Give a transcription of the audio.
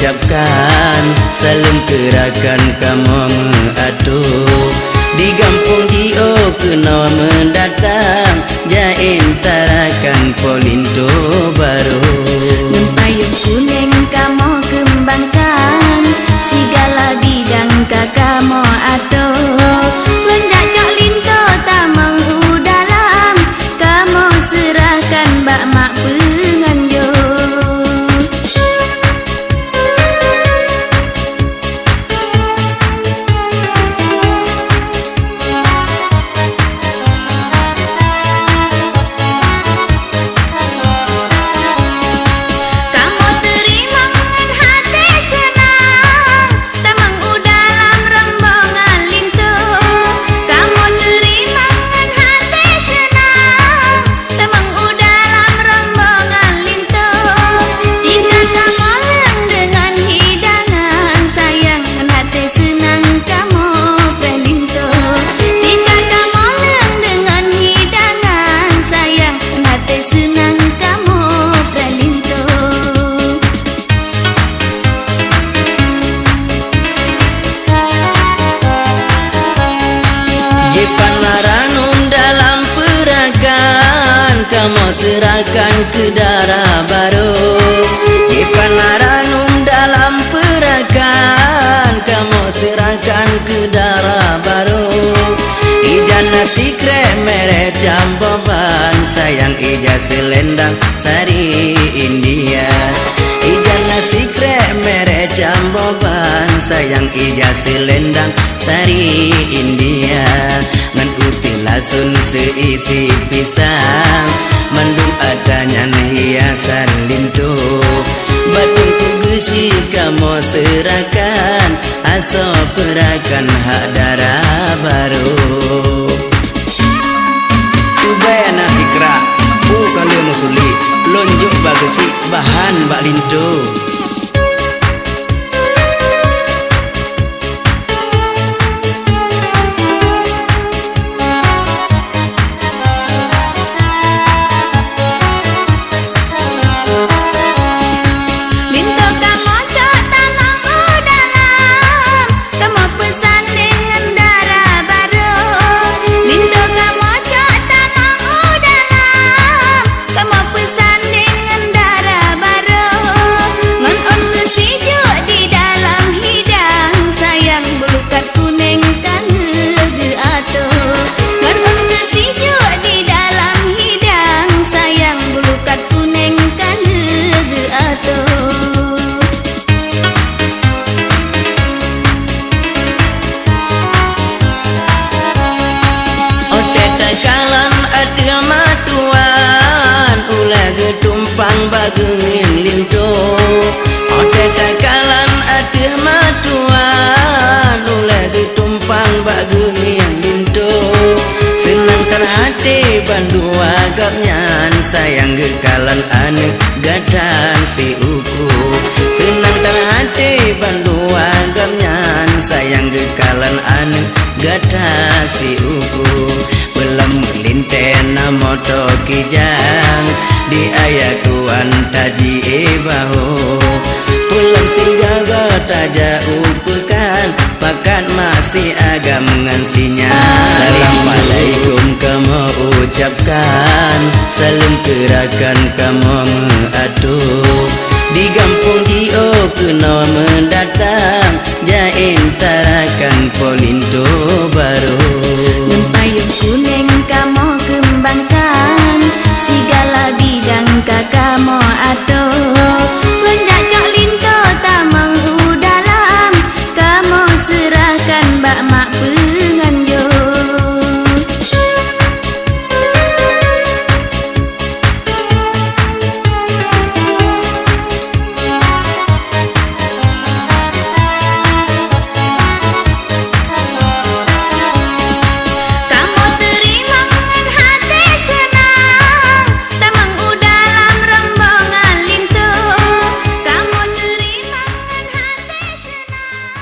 ucapkan salam gerakan kamu mengatur di kampung Dio kena mendatang jain tarakan Polinto baru payung kuning kamu kembangkan segala bidang kamu atur lenjak cok linto tamang udalam kamu serahkan bak mak penganjur. kamu serahkan ke darah baru Ipan Aranum dalam perakan kamu serahkan ke darah baru Ijana sikret merek camboban sayang ija selendang sari India Ijana sikret merek camboban sayang ija selendang sari India ngan uti lasun seisi pisang mandung adanya hiasan lintu badung kugesi kamu serahkan aso perakan hak darah baru Ubayana fikra kalau musuli lonjuk bagesi bahan bak lintu tumpang bagengin lintu ote takalan adeh matuan oleh ditumpang bagengin lintu senang terhati bandu agapnyan sayang gekalan anek gadan si uku senang terhati bandu agapnyan sayang gekalan anek gadan si uku belum melintena moto kijang di ayat tuan taji bahu pulang singgaga taja upukan pakat masih agam ngansinya Assalamualaikum kamu ucapkan salam gerakan kamu mengatur di kampung Dio kena mendatang jain tarakan Polinto baru